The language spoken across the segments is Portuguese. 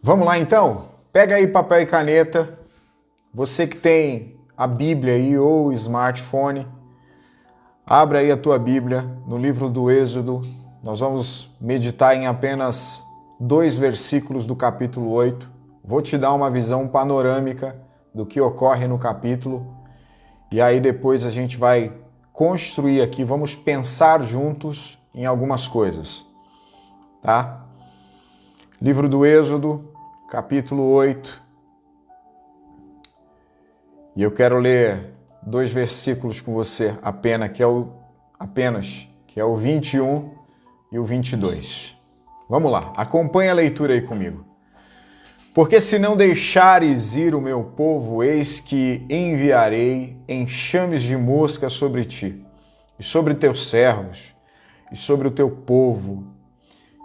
Vamos lá então? Pega aí papel e caneta. Você que tem a Bíblia aí ou o smartphone, abra aí a tua Bíblia no livro do Êxodo. Nós vamos meditar em apenas 2 versículos do capítulo 8. Vou te dar uma visão panorâmica do que ocorre no capítulo. E aí depois a gente vai construir aqui, vamos pensar juntos em algumas coisas, tá? Livro do Êxodo, capítulo 8. E eu quero ler 2 versículos com você apenas, que é o 21 e o 22. Vamos lá, acompanha a leitura aí comigo. Porque se não deixares ir o meu povo, eis que enviarei enxames de mosca sobre ti, e sobre teus servos, e sobre o teu povo,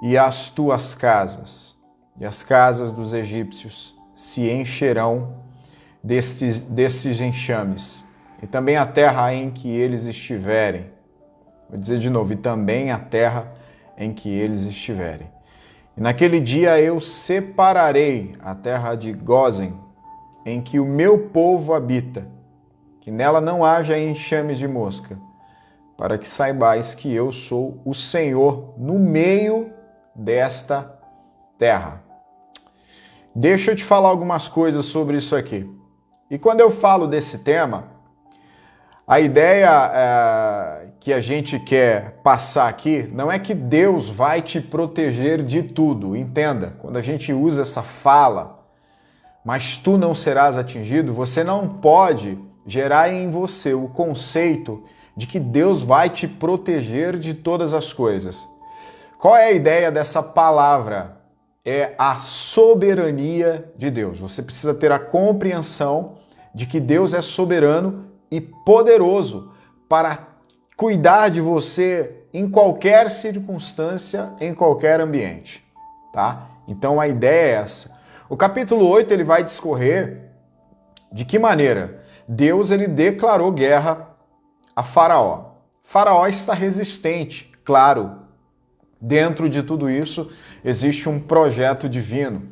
e as tuas casas, e as casas dos egípcios se encherão destes enxames, e também a terra em que eles estiverem. Vou dizer de novo, e também a terra em que eles estiverem. E naquele dia eu separarei a terra de Gósen, em que o meu povo habita, que nela não haja enxames de mosca, para que saibais que eu sou o Senhor no meio desta terra. Deixa eu te falar algumas coisas sobre isso aqui. E quando eu falo desse tema, a ideia que a gente quer passar aqui não é que Deus vai te proteger de tudo. Entenda, quando a gente usa essa fala, mas tu não serás atingido, você não pode gerar em você o conceito de que Deus vai te proteger de todas as coisas. Qual é a ideia dessa palavra? É a soberania de Deus. Você precisa ter a compreensão de que Deus é soberano e poderoso para cuidar de você em qualquer circunstância, em qualquer ambiente, tá? Então a ideia é essa. O capítulo 8 ele vai discorrer de que maneira Deus ele declarou guerra a Faraó. Faraó está resistente, claro. Dentro de tudo isso existe um projeto divino.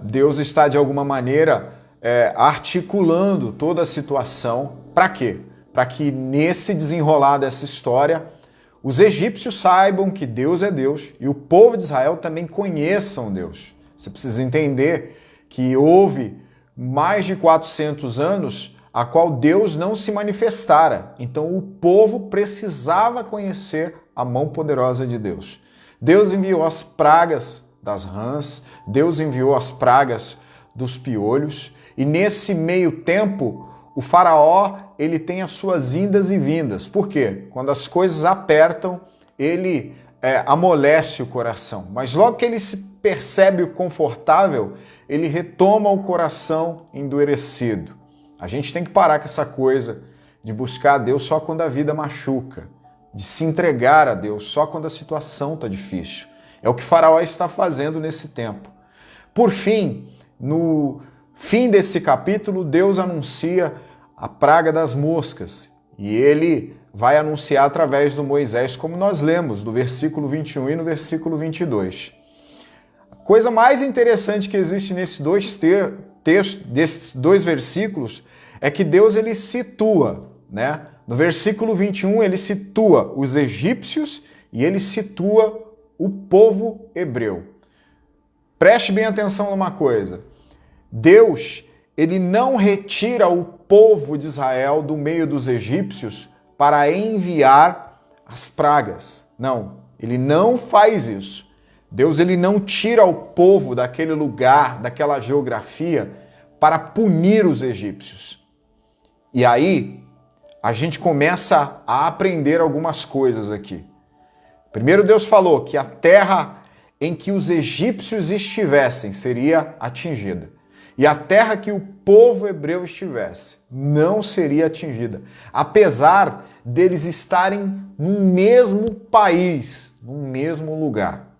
Deus está de alguma maneira articulando toda a situação. Para quê? Para que nesse desenrolar dessa história, os egípcios saibam que Deus é Deus e o povo de Israel também conheçam Deus. Você precisa entender que houve mais de 400 anos a qual Deus não se manifestara. Então o povo precisava conhecer a mão poderosa de Deus. Deus enviou as pragas das rãs, Deus enviou as pragas dos piolhos, e nesse meio tempo, o faraó ele tem as suas indas e vindas. Por quê? Quando as coisas apertam, ele amolece o coração. Mas logo que ele se percebe confortável, ele retoma o coração endurecido. A gente tem que parar com essa coisa de buscar a Deus só quando a vida machuca, de se entregar a Deus só quando a situação está difícil. É o que Faraó está fazendo nesse tempo. Por fim, no fim desse capítulo, Deus anuncia a praga das moscas e ele vai anunciar através do Moisés, como nós lemos no versículo 21 e no versículo 22. A coisa mais interessante que existe nesses desses 2 versículos é que Deus ele situa, né? No versículo 21 ele situa os egípcios e ele situa o povo hebreu. Preste bem atenção numa coisa. Deus, ele não retira o povo de Israel do meio dos egípcios para enviar as pragas. Não, ele não faz isso. Deus, ele não tira o povo daquele lugar, daquela geografia, para punir os egípcios. E aí, a gente começa a aprender algumas coisas aqui. Primeiro Deus falou que a terra em que os egípcios estivessem seria atingida. E a terra que o povo hebreu estivesse não seria atingida. Apesar deles estarem no mesmo país, no mesmo lugar.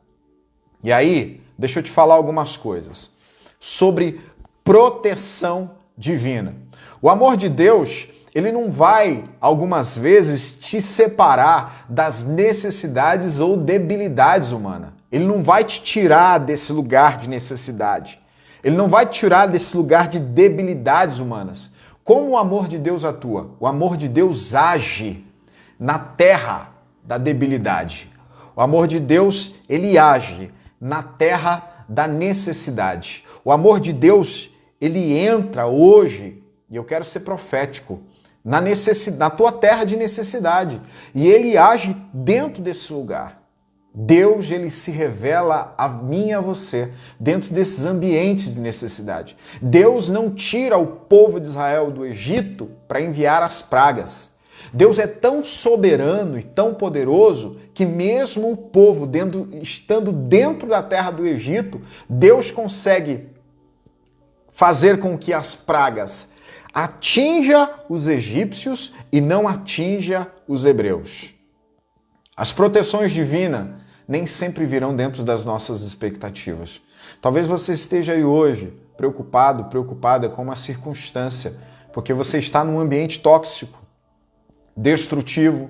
E aí, deixa eu te falar algumas coisas sobre proteção divina. O amor de Deus, ele não vai, algumas vezes, te separar das necessidades ou debilidades humanas. Ele não vai te tirar desse lugar de necessidade. Ele não vai te tirar desse lugar de debilidades humanas. Como o amor de Deus atua? O amor de Deus age na terra da debilidade. O amor de Deus, ele age na terra da necessidade. O amor de Deus, ele entra hoje, e eu quero ser profético, na tua terra de necessidade. E ele age dentro desse lugar. Deus, ele se revela a mim e a você dentro desses ambientes de necessidade. Deus não tira o povo de Israel do Egito para enviar as pragas. Deus é tão soberano e tão poderoso que mesmo o povo estando dentro da terra do Egito, Deus consegue fazer com que as pragas atinja os egípcios e não atinja os hebreus. As proteções divinas nem sempre virão dentro das nossas expectativas. Talvez você esteja aí hoje preocupado, preocupada com uma circunstância, porque você está num ambiente tóxico, destrutivo,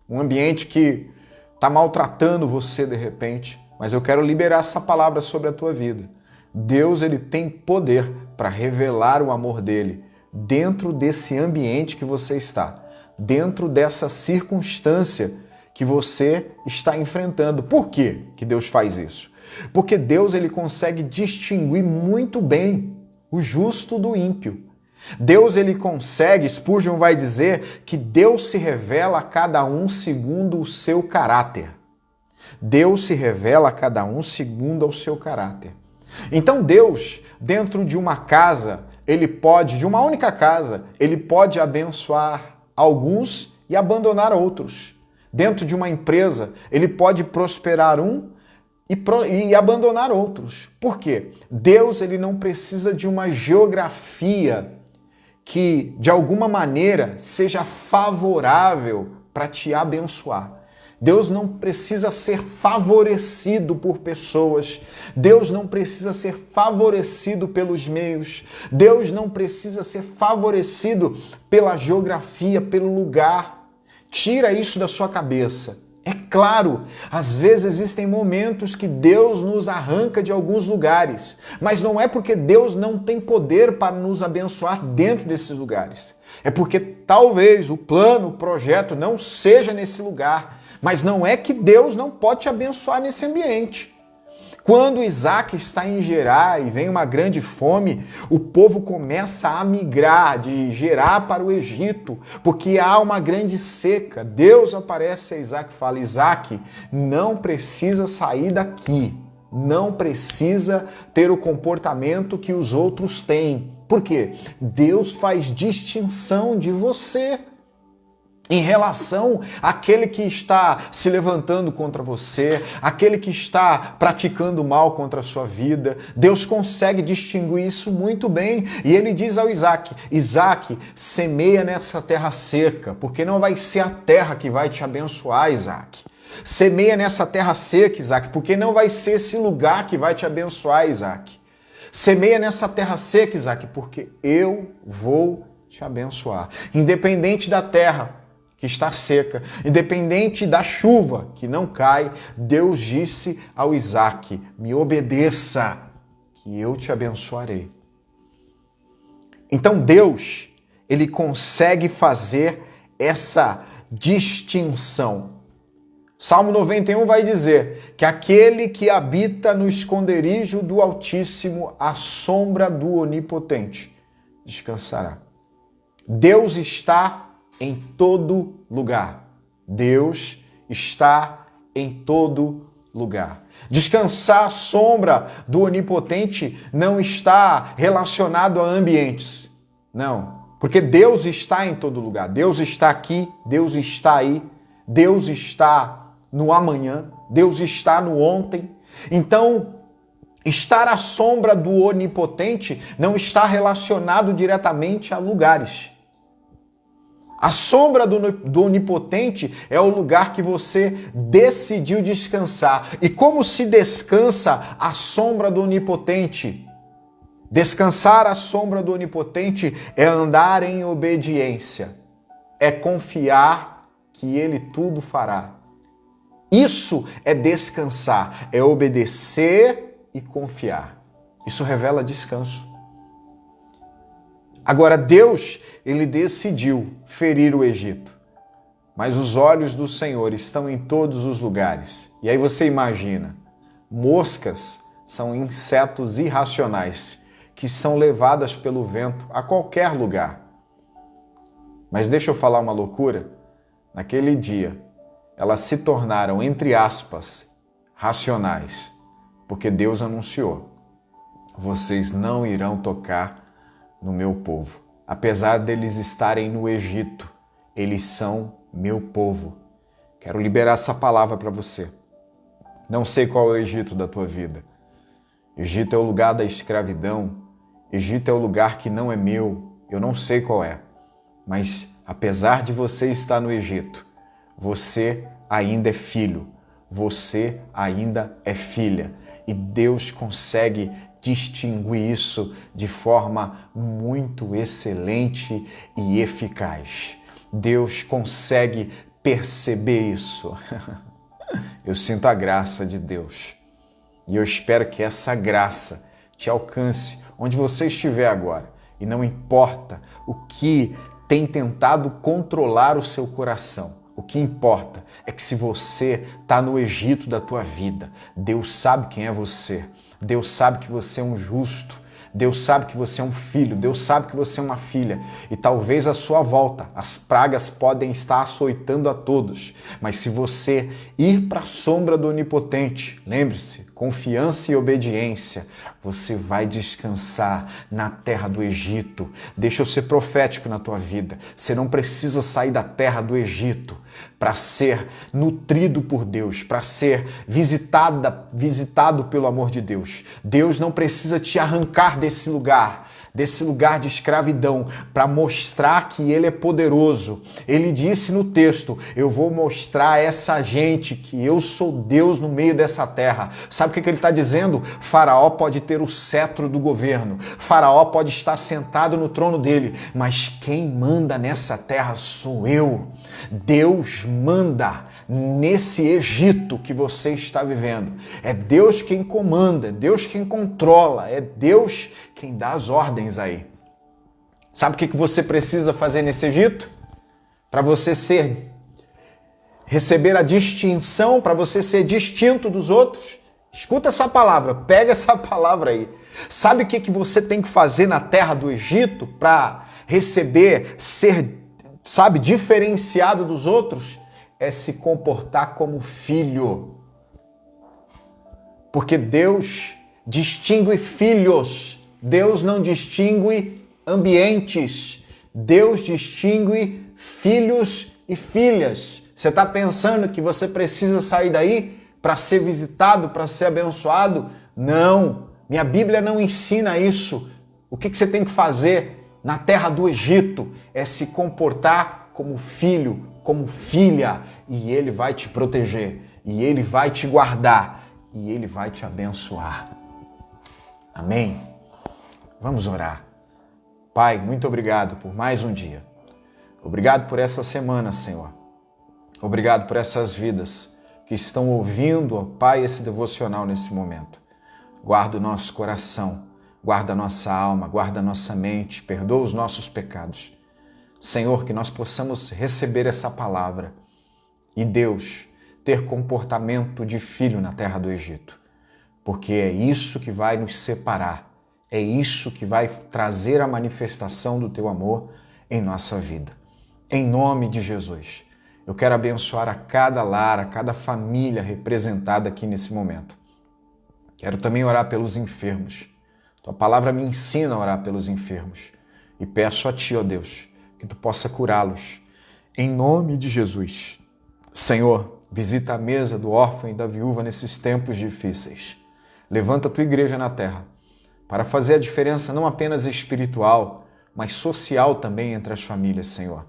um ambiente que está maltratando você de repente, mas eu quero liberar essa palavra sobre a tua vida. Deus, ele tem poder para revelar o amor dele dentro desse ambiente que você está, dentro dessa circunstância que você está enfrentando. Por quê que Deus faz isso? Porque Deus, ele consegue distinguir muito bem o justo do ímpio. Deus, ele consegue, Spurgeon vai dizer que Deus se revela a cada um segundo o seu caráter. Deus se revela a cada um segundo ao seu caráter. Então Deus, dentro de uma casa, de uma única casa, ele pode abençoar alguns e abandonar outros. Dentro de uma empresa, ele pode prosperar e abandonar outros. Por quê? Deus, ele não precisa de uma geografia que, de alguma maneira, seja favorável para te abençoar. Deus não precisa ser favorecido por pessoas. Deus não precisa ser favorecido pelos meios. Deus não precisa ser favorecido pela geografia, pelo lugar. Tira isso da sua cabeça. É claro, às vezes existem momentos que Deus nos arranca de alguns lugares, mas não é porque Deus não tem poder para nos abençoar dentro desses lugares. É porque talvez o plano, o projeto não seja nesse lugar, mas não é que Deus não pode te abençoar nesse ambiente. Quando Isaac está em Gerar e vem uma grande fome, o povo começa a migrar de Gerar para o Egito, porque há uma grande seca. Deus aparece a Isaac e fala: Isaac, não precisa sair daqui, não precisa ter o comportamento que os outros têm. Por quê? Deus faz distinção de você em relação àquele que está se levantando contra você, aquele que está praticando mal contra a sua vida. Deus consegue distinguir isso muito bem. E ele diz ao Isaac: Isaac, semeia nessa terra seca, porque não vai ser a terra que vai te abençoar, Isaac. Semeia nessa terra seca, Isaac, porque não vai ser esse lugar que vai te abençoar, Isaac. Semeia nessa terra seca, Isaac, porque eu vou te abençoar. Independente da terra que está seca, independente da chuva que não cai, Deus disse ao Isaac: me obedeça, que eu te abençoarei. Então Deus, ele consegue fazer essa distinção. Salmo 91 vai dizer que aquele que habita no esconderijo do Altíssimo, à sombra do Onipotente, descansará. Deus está em todo lugar. Deus está em todo lugar. Descansar à sombra do Onipotente não está relacionado a ambientes. Não, porque Deus está em todo lugar. Deus está aqui, Deus está aí, Deus está no amanhã, Deus está no ontem. Então, estar à sombra do Onipotente não está relacionado diretamente a lugares. A sombra do Onipotente é o lugar que você decidiu descansar. E como se descansa à sombra do Onipotente? Descansar à sombra do Onipotente é andar em obediência, é confiar que Ele tudo fará. Isso é descansar, é obedecer e confiar. Isso revela descanso. Agora, Deus, ele decidiu ferir o Egito, mas os olhos do Senhor estão em todos os lugares. E aí você imagina, moscas são insetos irracionais que são levadas pelo vento a qualquer lugar. Mas deixa eu falar uma loucura. Naquele dia, elas se tornaram, entre aspas, racionais, porque Deus anunciou: vocês não irão tocar no meu povo. Apesar deles estarem no Egito, eles são meu povo. Quero liberar essa palavra para você. Não sei qual é o Egito da tua vida. Egito é o lugar da escravidão. Egito é o lugar que não é meu. Eu não sei qual é. Mas apesar de você estar no Egito, você ainda é filho. Você ainda é filha. E Deus consegue distinguir isso de forma muito excelente e eficaz. Deus consegue perceber isso. Eu sinto a graça de Deus. E eu espero que essa graça te alcance onde você estiver agora. E não importa o que tem tentado controlar o seu coração. O que importa é que se você está no Egito da tua vida, Deus sabe quem é você. Deus sabe que você é um justo. Deus sabe que você é um filho, Deus sabe que você é uma filha. E talvez à sua volta as pragas podem estar açoitando a todos. Mas se você ir para a sombra do Onipotente, lembre-se, confiança e obediência, você vai descansar na terra do Egito. Deixa eu ser profético na tua vida. Você não precisa sair da terra do Egito para ser nutrido por Deus, para ser visitado pelo amor de Deus. Deus não precisa te arrancar desse lugar de escravidão, para mostrar que Ele é poderoso. Ele disse no texto: eu vou mostrar a essa gente que eu sou Deus no meio dessa terra. Sabe o que ele está dizendo? Faraó pode ter o cetro do governo, Faraó pode estar sentado no trono dele, mas quem manda nessa terra sou eu. Deus manda nesse Egito que você está vivendo. É Deus quem comanda, é Deus quem controla, é Deus quem dá as ordens aí. Sabe o que você precisa fazer nesse Egito? Para você receber a distinção, para você ser distinto dos outros? Escuta essa palavra, pega essa palavra aí. Sabe o que você tem que fazer na terra do Egito para receber, ser, diferenciado dos outros? É se comportar como filho. Porque Deus distingue filhos. Deus não distingue ambientes. Deus distingue filhos e filhas. Você está pensando que você precisa sair daí para ser visitado, para ser abençoado? Não. Minha Bíblia não ensina isso. O que você tem que fazer na terra do Egito é se comportar como filho, como filha, e Ele vai te proteger, e Ele vai te guardar, e Ele vai te abençoar. Amém? Vamos orar. Pai, muito obrigado por mais um dia. Obrigado por essa semana, Senhor. Obrigado por essas vidas que estão ouvindo, ó Pai, esse devocional nesse momento. Guarda o nosso coração, guarda a nossa alma, guarda a nossa mente, perdoa os nossos pecados. Senhor, que nós possamos receber essa palavra e, Deus, ter comportamento de filho na terra do Egito, porque é isso que vai nos separar, é isso que vai trazer a manifestação do Teu amor em nossa vida. Em nome de Jesus, eu quero abençoar a cada lar, a cada família representada aqui nesse momento. Quero também orar pelos enfermos. Tua palavra me ensina a orar pelos enfermos e peço a Ti, ó Deus, que Tu possa curá-los, em nome de Jesus. Senhor, visita a mesa do órfão e da viúva nesses tempos difíceis. Levanta a Tua igreja na terra, para fazer a diferença não apenas espiritual, mas social também entre as famílias, Senhor.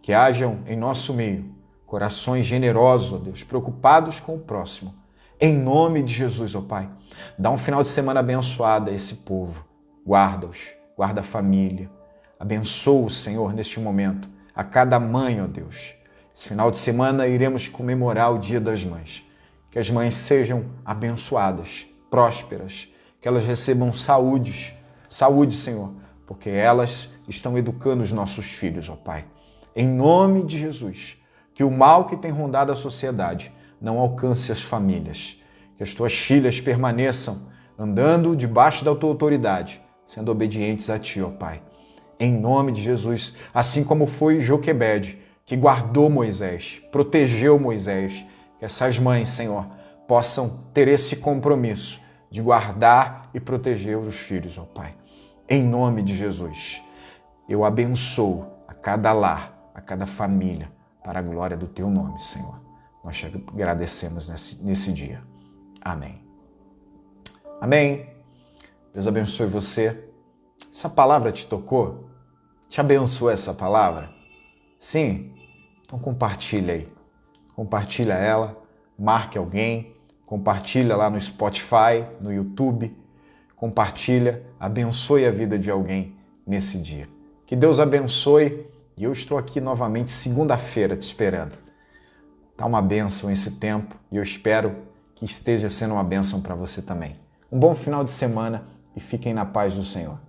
Que hajam em nosso meio corações generosos, ó Deus, preocupados com o próximo. Em nome de Jesus, ó Pai, dá um final de semana abençoado a esse povo. Guarda-os, guarda a família. Abençoa o Senhor neste momento, a cada mãe, ó Deus. Esse final de semana iremos comemorar o Dia das Mães. Que as mães sejam abençoadas, prósperas, que elas recebam saúde, Senhor, porque elas estão educando os nossos filhos, ó Pai. Em nome de Jesus, que o mal que tem rondado a sociedade não alcance as famílias, que as tuas filhas permaneçam andando debaixo da tua autoridade, sendo obedientes a ti, ó Pai. Em nome de Jesus, assim como foi Joquebede, que guardou Moisés, protegeu Moisés, que essas mães, Senhor, possam ter esse compromisso de guardar e proteger os filhos, ó Pai. Em nome de Jesus, eu abençoo a cada lar, a cada família, para a glória do teu nome, Senhor. Nós te agradecemos nesse dia. Amém. Amém. Deus abençoe você. Essa palavra te tocou? Te abençoou essa palavra? Sim? Então compartilha aí. Compartilha ela, marque alguém, compartilha lá no Spotify, no YouTube. Compartilha, abençoe a vida de alguém nesse dia. Que Deus abençoe e eu estou aqui novamente segunda-feira te esperando. Tá uma bênção esse tempo e eu espero que esteja sendo uma bênção para você também. Um bom final de semana e fiquem na paz do Senhor.